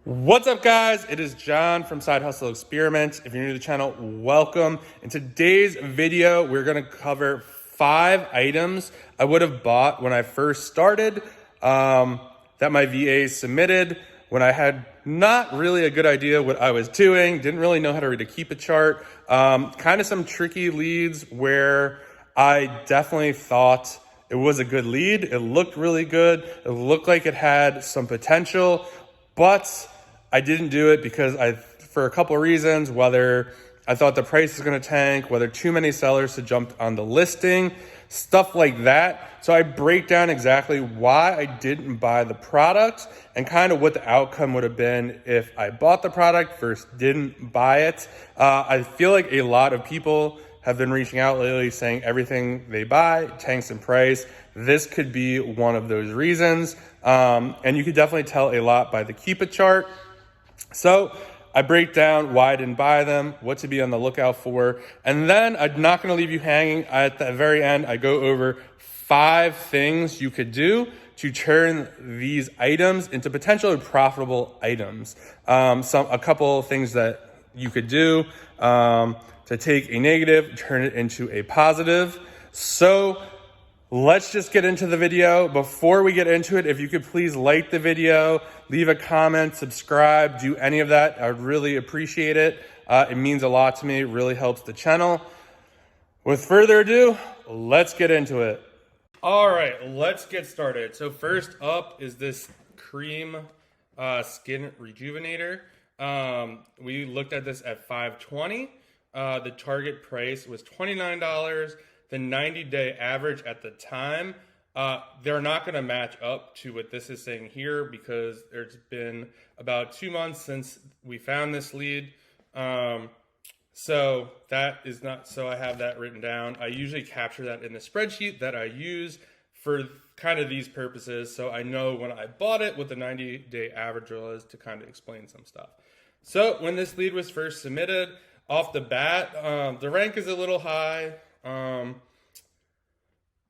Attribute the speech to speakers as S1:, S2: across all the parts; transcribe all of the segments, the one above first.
S1: What's up, guys? It is John from Side Hustle Experiment. If you're new to the channel, welcome. In today's video, we're going to cover 5 items I would have bought when I first started that my VA submitted when I had not really a good idea what I was doing, didn't really know how to read a keep a chart. Kind of some tricky leads where I definitely thought it was a good lead. It looked really good. It looked like it had some potential, but I didn't do it because for a couple of reasons, whether I thought the price was going to tank, whether too many sellers had jumped on the listing, stuff like that. So I break down exactly why I didn't buy the product and kind of what the outcome would have been if I bought the product versus didn't buy it. I feel like a lot of people have been reaching out lately saying everything they buy tanks in price. This could be one of those reasons. And you could definitely tell a lot by the keep it chart. So I break down why I didn't buy them, what to be on the lookout for, and then I'm not going to leave you hanging. At the very end, I go over 5 things you could do to turn these items into potentially profitable items. A couple of things that you could do to take a negative, turn it into a positive. So let's just get into the video. Before we get into it, if you could please like the video, leave a comment, subscribe, do any of that. I would really appreciate it. It means a lot to me. It really helps the channel. With further ado, let's get into it. All right, let's get started. So first up is this cream skin rejuvenator. We looked at this at $5.20. The target price was $29. The 90-day average at the time, they're not going to match up to what this is saying here because there's been about 2 months since we found this lead. So that is not, so I have that written down. I usually capture that in the spreadsheet that I use for kind of these purposes. So I know when I bought it what the 90-day average was to kind of explain some stuff. So when this lead was first submitted, off the bat, the rank is a little high.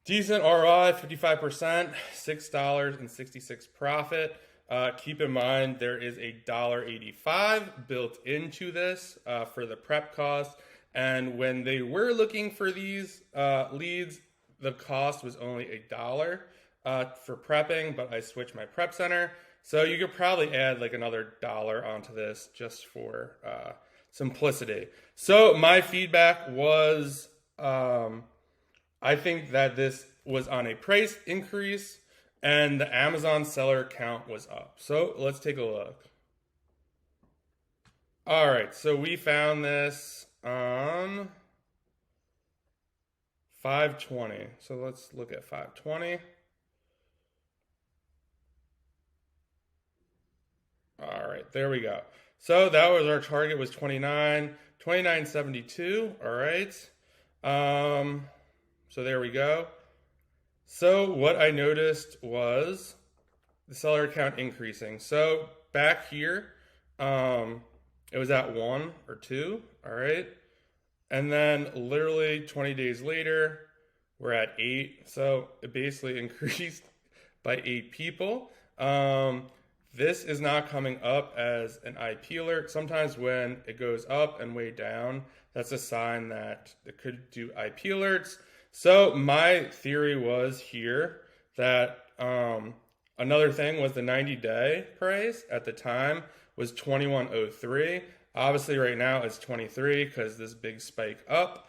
S1: Decent ROI, 55%, $6.66 profit. Keep in mind there is a $1.85 built into this for the prep cost. And when they were looking for these leads, the cost was only $1 for prepping, but I switched my prep center. So you could probably add like another $1 onto this just for simplicity. So my feedback was, I think that this was on a price increase and the Amazon seller count was up. So let's take a look. All right, so we found this on $5.20. So let's look at $5.20. All right, there we go. So that was our target was $29.72. All right. So there we go. So what I noticed was the seller count increasing. So back here, it was at 1 or 2. All right. And then literally 20 days later, we're at 8. So it basically increased by 8 people. This is not coming up as an IP alert. Sometimes when it goes up and way down, that's a sign that it could do IP alerts. So my theory was here that another thing was the 90-day price at the time was $21.03. Obviously right now it's 23 because this big spike up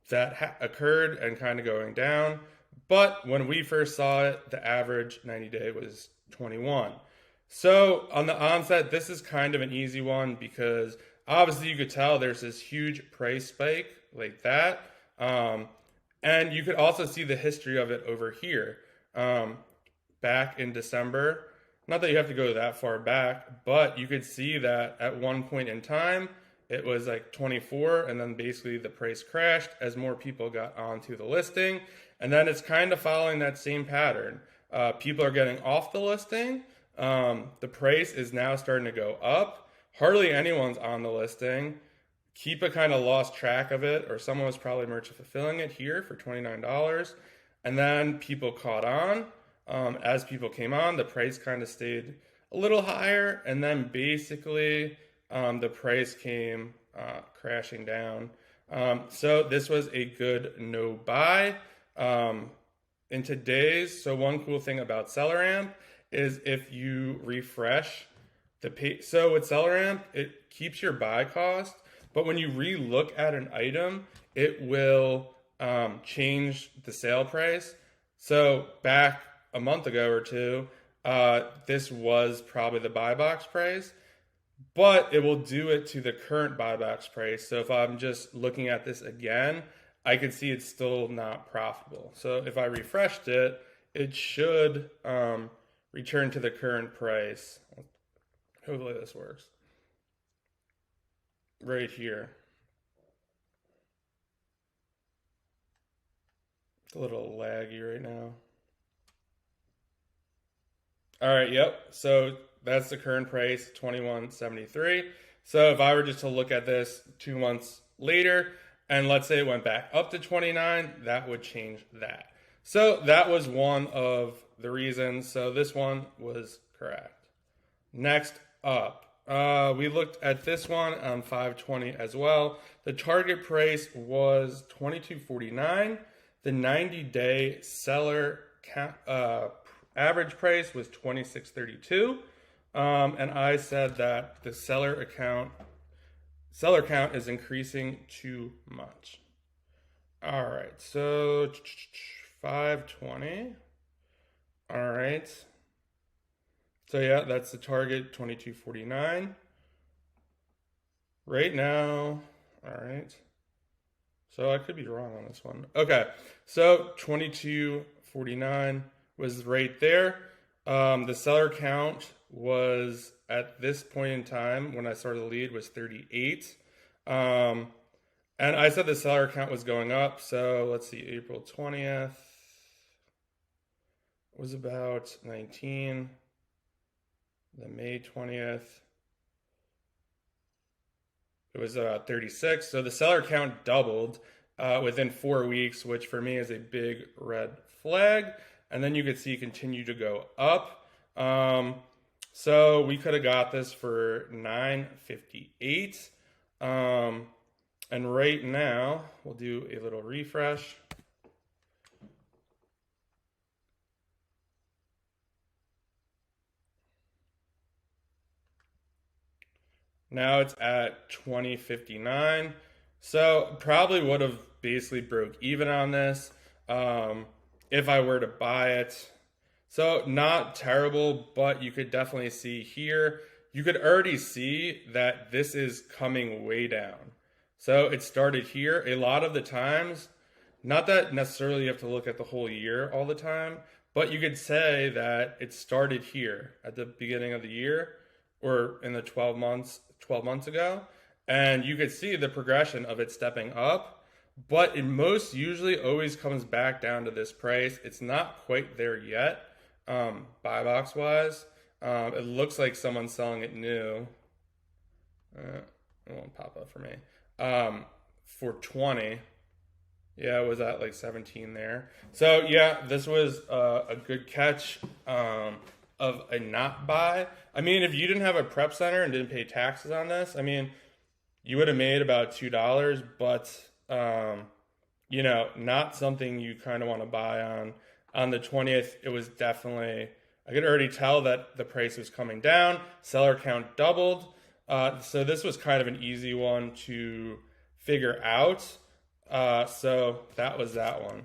S1: that occurred and kind of going down. But when we first saw it, the average 90-day was 21. So on the onset, this is kind of an easy one because obviously you could tell there's this huge price spike like that. And you could also see the history of it over here. Back in December, not that you have to go that far back, but you could see that at one point in time, it was like 24 and then basically the price crashed as more people got onto the listing. And then it's kind of following that same pattern. People are getting off the listing. The price is now starting to go up. Hardly anyone's on the listing. Keepa kind of lost track of it, or someone was probably merchant fulfilling it here for $29. And then people caught on. As people came on, the price kind of stayed a little higher, and then basically the price came crashing down. So this was a good no buy. In today's, so one cool thing about SellerAmp is if you refresh the page, so with SellerAmp, it keeps your buy cost, but when you re-look at an item, it will change the sale price. So back a month ago or two, this was probably the buy box price, but it will do it to the current buy box price. So if I'm just looking at this again, I can see it's still not profitable. So if I refreshed it, it should return to the current price. Hopefully this works. Right here. It's a little laggy right now. All right, yep. So that's the current price, $21.73. So if I were just to look at this 2 months later, and let's say it went back up to 29, that would change that. So that was one of the reasons. So this one was correct. Next up, we looked at this one on 520 as well. The target price was $22.49. The 90-day seller average price was $26.32. And I said that the seller count is increasing too much. All right, so 520. All right. So yeah, that's the target, 22.49. Right now, all right. So I could be wrong on this one. Okay, so 22.49 was right there. The seller count was at this point in time when I started the lead was 38. And I said the seller count was going up. So let's see, April 20th was about 19. The May 20th, it was 36. So the seller count doubled within 4 weeks, which for me is a big red flag. And then you could see continue to go up. So we could have got this for $9.58. And right now, we'll do a little refresh. Now it's at $20.59. So probably would have basically broke even on this if I were to buy it. So not terrible, but you could definitely see here, you could already see that this is coming way down. So it started here. A lot of the times, not that necessarily you have to look at the whole year all the time, but you could say that it started here at the beginning of the year or in the 12 months ago, and you could see the progression of it stepping up, but it most usually always comes back down to this price. It's not quite there yet, buy box wise. It looks like someone's selling it new. It won't pop up for me. For 20. Yeah, it was at like 17 there. So yeah, this was a good catch of a not buy. I mean, if you didn't have a prep center and didn't pay taxes on this, I mean, you would have made about $2, but you know, not something you kind of want to buy on. On the 20th, it was definitely, I could already tell that the price was coming down. Seller count doubled. So this was kind of an easy one to figure out. So that was that one.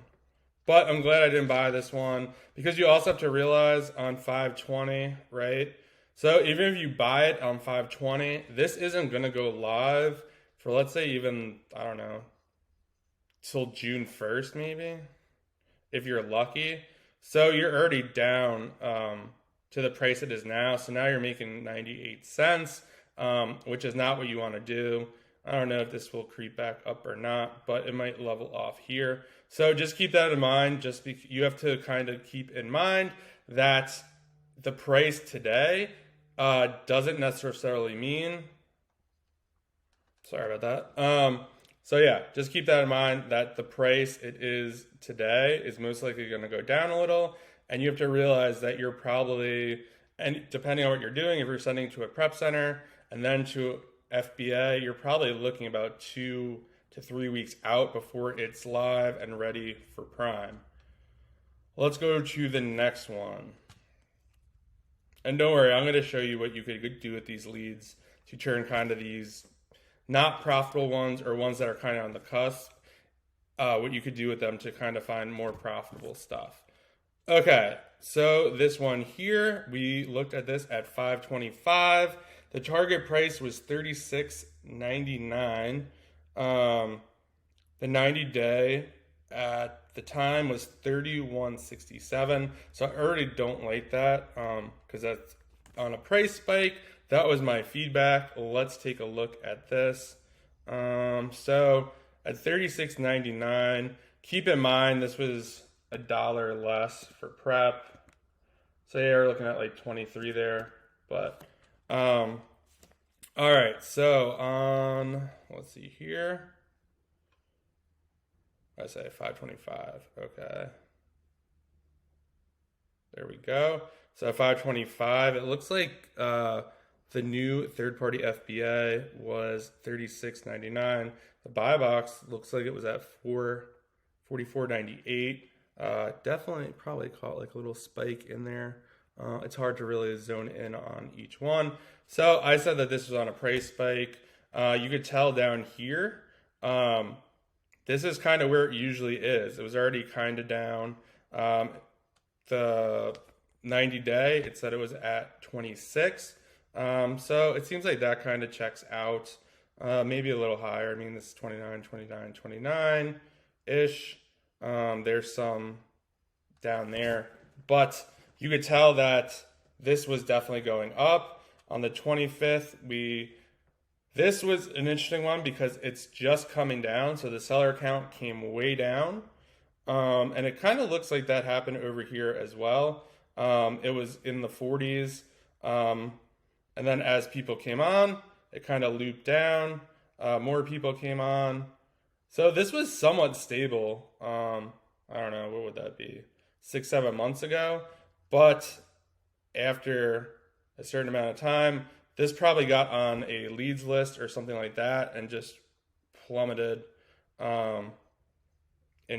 S1: But I'm glad I didn't buy this one because you also have to realize on 520, right? So even if you buy it on 520, this isn't going to go live for, let's say, even, I don't know, till June 1st maybe, if you're lucky. So you're already down to the price it is now. So now you're making 98 cents, which is not what you want to do. I don't know if this will creep back up or not, but it might level off here. So just keep that in mind. You have to kind of keep in mind that the price today doesn't necessarily mean, sorry about that. So yeah, just keep that in mind that the price it is today is most likely going to go down a little. And you have to realize that you're probably And depending on what you're doing, if you're sending to a prep center and then to FBA, you're probably looking about 2 to 3 weeks out before it's live and ready for prime. Let's go to the next one. And don't worry, I'm going to show you what you could do with these leads to turn kind of these not profitable ones or ones that are kind of on the cusp, what you could do with them to kind of find more profitable stuff. Okay, so this one here, we looked at this at 525. The target price was $36.99. The 90-day at the time was $31.67. So I already don't like that because that's on a price spike. That was my feedback. Let's take a look at this. So at $36.99, keep in mind this was $1 less for prep. So you're looking at like 23 there. But all right, so on, let's see here. I say 525. Okay. There we go. So at 525, it looks like the new third-party FBA was $36.99. The buy box looks like it was at $44.98. Definitely probably caught like a little spike in there. It's hard to really zone in on each one. So I said that this was on a price spike. You could tell down here. This is kind of where it usually is. It was already kind of down. The 90-day, it said it was at 26. So it seems like that kind of checks out. Maybe a little higher. I mean, this is 29, 29, 29-ish. There's some down there. But you could tell that this was definitely going up. On the 25th, this was an interesting one because it's just coming down. So the seller count came way down. And it kind of looks like that happened over here as well. It was in the 40s. And then as people came on, it kind of looped down. More people came on. So this was somewhat stable. I don't know, what would that be? 6-7 months ago. But after a certain amount of time, this probably got on a leads list or something like that and just plummeted in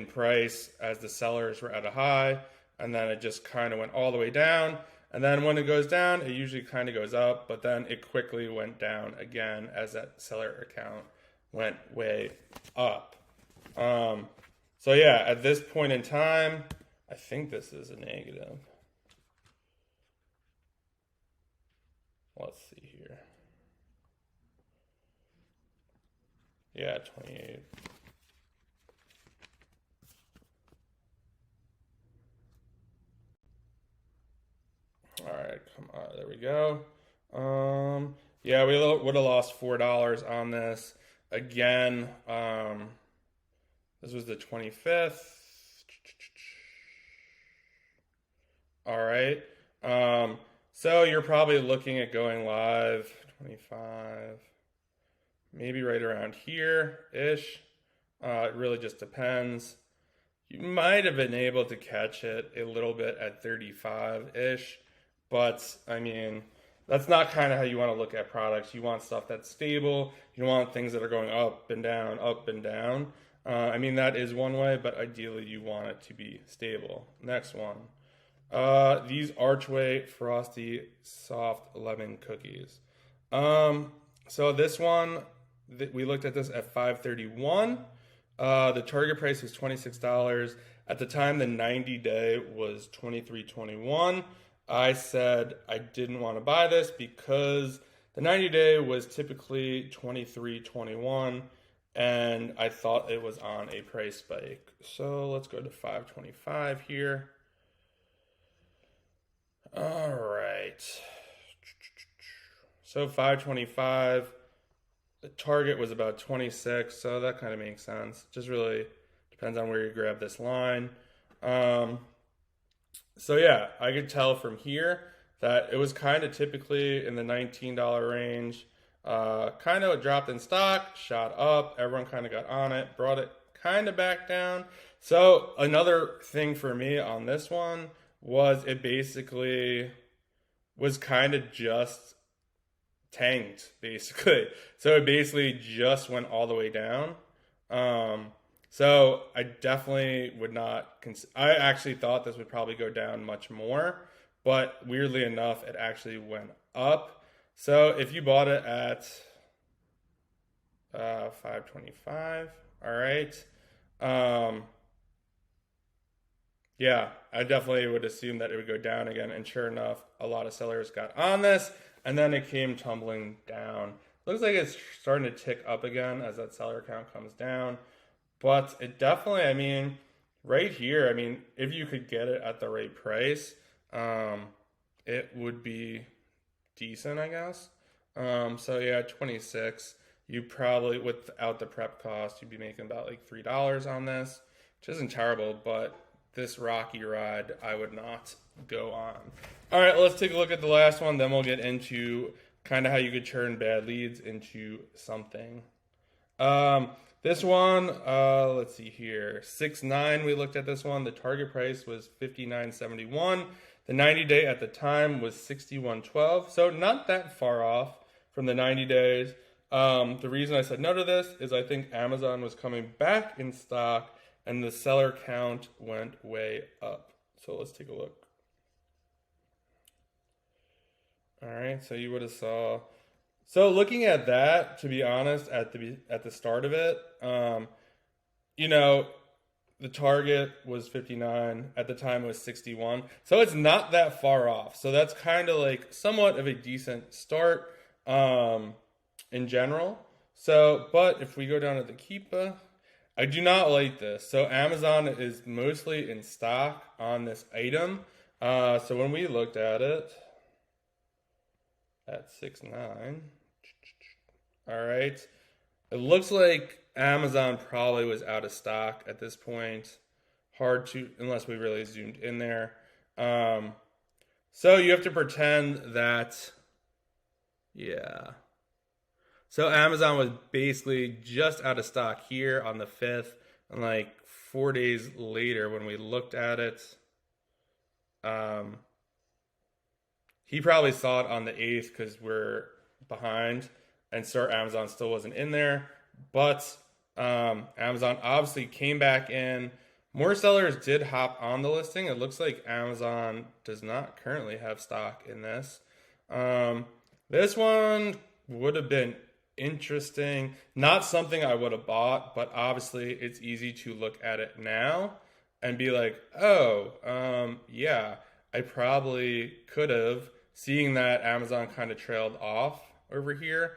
S1: price as the sellers were at a high. And then it just kind of went all the way down. And then when it goes down, it usually kind of goes up, but then it quickly went down again as that seller account went way up. So yeah, at this point in time, I think this is a negative. Let's see here. Yeah, 28. All right, come on, there we go. Yeah, we would have lost $4 on this. Again, this was the 25th. All right. So you're probably looking at going live 25, maybe right around here-ish. It really just depends. You might have been able to catch it a little bit at 35-ish, but I mean, that's not kind of how you want to look at products. You want stuff that's stable. You don't want things that are going up and down, up and down. I mean, that is one way, but ideally you want it to be stable. Next one. These Archway Frosty Soft Lemon Cookies. So this one, we looked at this at $5.31. The target price was $26. At the time, the 90-day was $23.21. I said I didn't want to buy this because the 90-day was typically $23.21, and I thought it was on a price spike. So let's go to $5.25 here. All right. So $5.25. The target was about 26, so that kind of makes sense. Just really depends on where you grab this line. So yeah, I could tell from here that it was kind of typically in the $19 range. Kind of dropped in stock, shot up. Everyone kind of got on it, brought it kind of back down. So another thing for me on this one was it basically was kind of just tanked, basically. So it basically just went all the way down. So I definitely would not. I actually thought this would probably go down much more, but weirdly enough, it actually went up. So if you bought it at 525, all right. Yeah, I definitely would assume that it would go down again. And sure enough, a lot of sellers got on this, and then it came tumbling down. Looks like it's starting to tick up again as that seller count comes down. But it definitely, I mean, right here, I mean, if you could get it at the right price, it would be decent, I guess. So yeah, 26. You probably, without the prep cost, you'd be making about like $3 on this, which isn't terrible, but this rocky ride, I would not go on. All right, let's take a look at the last one. Then we'll get into kind of how you could turn bad leads into something. This one, let's see here, 6.9. We looked at this one. The target price was $59.71. The 90-day at the time was $61.12. So not that far off from the 90 days. The reason I said no to this is I think Amazon was coming back in stock and the seller count went way up. So let's take a look. All right, so you would have saw. So looking at that, to be honest, at the start of it, you know, the target was 59. At the time, it was 61. So it's not that far off. So that's kind of like somewhat of a decent start in general. So, but if we go down to the Keepa, I do not like this. So Amazon is mostly in stock on this item. So when we looked at it at 6.9, all right, it looks like Amazon probably was out of stock at this point. Hard to, unless we really zoomed in there. So you have to pretend that, yeah. So Amazon was basically just out of stock here on the 5th, and like 4 days later when we looked at it, he probably saw it on the 8th because we're behind, and so Amazon still wasn't in there. But Amazon obviously came back in. More sellers did hop on the listing. It looks like Amazon does not currently have stock in this. This one would have been interesting. Not something I would have bought, but obviously it's easy to look at it now and be like, oh, yeah, I probably could have, seeing that Amazon kind of trailed off over here.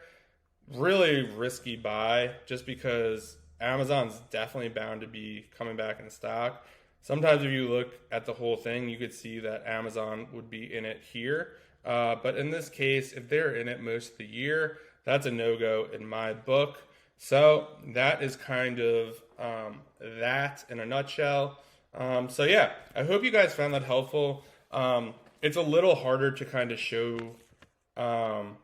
S1: Really risky buy, just because Amazon's definitely bound to be coming back in stock. Sometimes if you look at the whole thing, you could see that Amazon would be in it here. But in this case, if they're in it most of the year, that's a no-go in my book. So that is kind of that in a nutshell. So yeah, I hope you guys found that helpful. It's a little harder to kind of show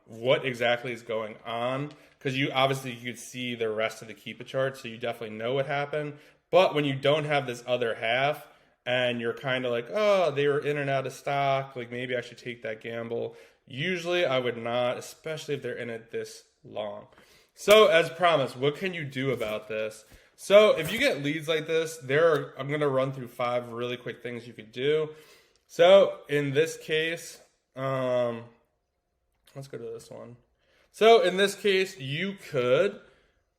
S1: what exactly is going on, because you could see the rest of the Keepa chart, so you definitely know what happened. But when you don't have this other half, and you're kind of like, oh, they were in and out of stock, like maybe I should take that gamble. Usually I would not, especially if they're in it this long. So as promised, what can you do about this? So if you get leads like this, I'm going to run through 5 really quick things you could do. So in this case, let's go to this one. So in this case, you could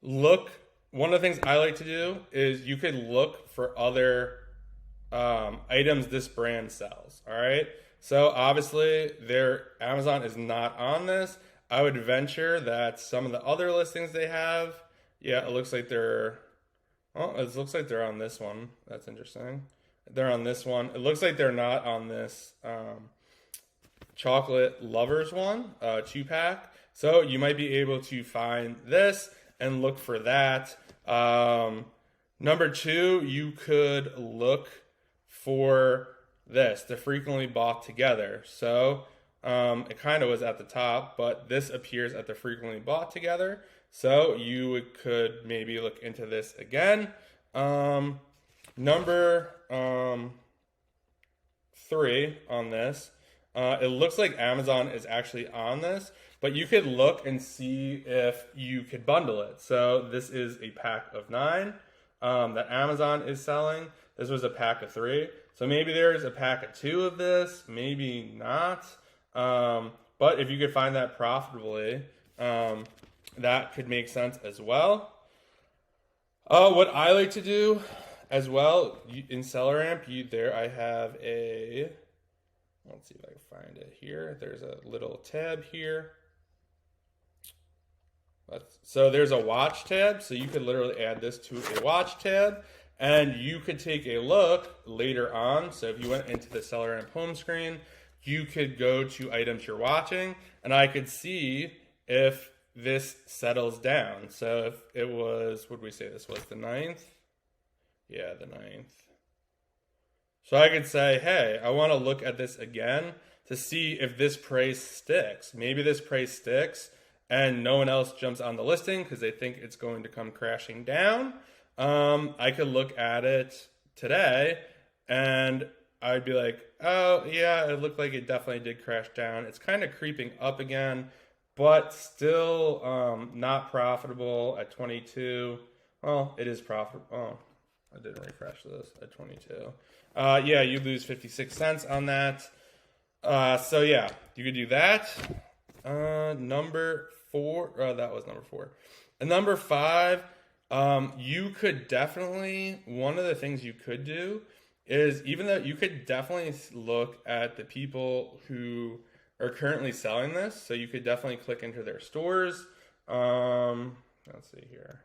S1: look, one of the things I like to do is you could look for other items this brand sells. All right. So obviously Amazon is not on this. I would venture that some of the other listings they have, yeah, it looks like they're on this one. That's interesting. They're on this one. It looks like they're not on this chocolate lovers one, 2-pack. So you might be able to find this and look for that. Number 2, you could look for this, the frequently bought together. So it kind of was at the top, but this appears at the frequently bought together. So you could maybe look into this again. Number 3 on this, It looks like Amazon is actually on this, but you could look and see if you could bundle it. So this is a pack of 9 that Amazon is selling. This was a pack of 3. So maybe there's a pack of 2 of this, maybe not. But if you could find that profitably, that could make sense as well. What I like to do as well in SellerAmp, there I have a, let's see if I can find it here. There's a little tab here. So there's a watch tab. So you could literally add this to a watch tab, and you could take a look later on. So if you went into the SellerAmp home screen, you could go to items you're watching, and I could see if this settles down. So if it was, what did we say this was, the 9th? Yeah, the 9th. So I could say, hey, I want to look at this again to see if this price sticks. Maybe this price sticks and no one else jumps on the listing because they think it's going to come crashing down. I could look at it today and I'd be like, oh yeah, it looked like it definitely did crash down. It's kind of creeping up again, but still not profitable at 22. Well, it is profitable. Oh, I didn't refresh this at 22. Yeah, you lose 56 cents on that. So yeah, you could do that. Number 4, that was number 4. And number 5, you could definitely, one of the things you could do is, even though you could definitely look at the people who are currently selling this. So you could definitely click into their stores. Let's see here.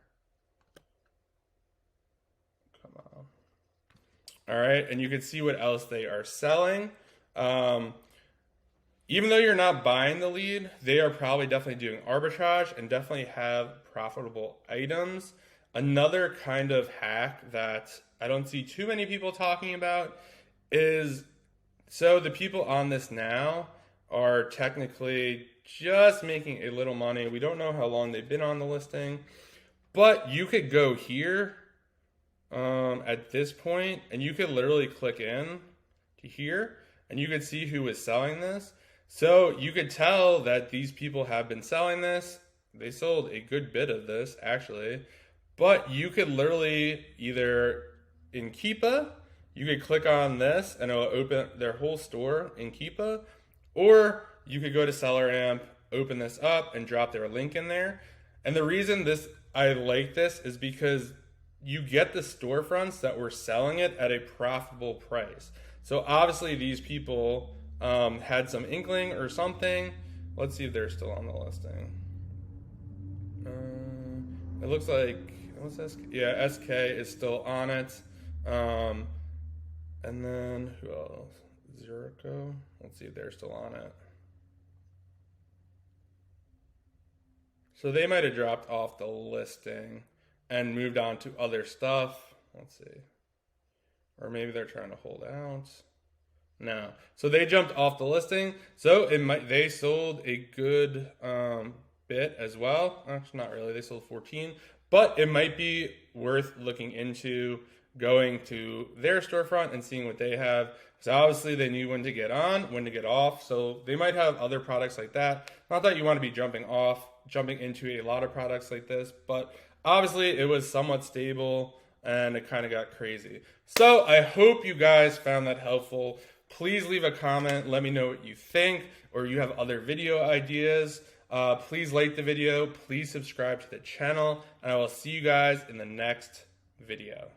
S1: Come on. All right. And you can see what else they are selling. Even though you're not buying the lead, they are probably definitely doing arbitrage and definitely have profitable items. Another kind of hack that I don't see too many people talking about is, so the people on this now are technically just making a little money. We don't know how long they've been on the listing, but you could go here at this point and you could literally click in to here and you could see who is selling this. So you could tell that these people have been selling this. They sold a good bit of this actually, but you could literally either in Keepa, you could click on this and it will open their whole store in Keepa, or you could go to SellerAmp, open this up and drop their link in there. And the reason I like this is because you get the storefronts that were selling it at a profitable price. So obviously these people had some inkling or something. Let's see if they're still on the listing. It looks like, what's SK? Yeah, SK is still on it. And then who else? Zuricho. Let's see if they're still on it. So they might have dropped off the listing and moved on to other stuff. Let's see. Or maybe they're trying to hold out. No. So they jumped off the listing. So they sold a good bit as well. Actually, not really. They sold 14. But it might be worth looking into going to their storefront and seeing what they have. So obviously they knew when to get on, when to get off. So they might have other products like that. Not that you want to be jumping into a lot of products like this, but obviously it was somewhat stable and it kind of got crazy. So I hope you guys found that helpful. Please leave a comment. Let me know what you think, or you have other video ideas. Please like the video. Please subscribe to the channel, and I will see you guys in the next video.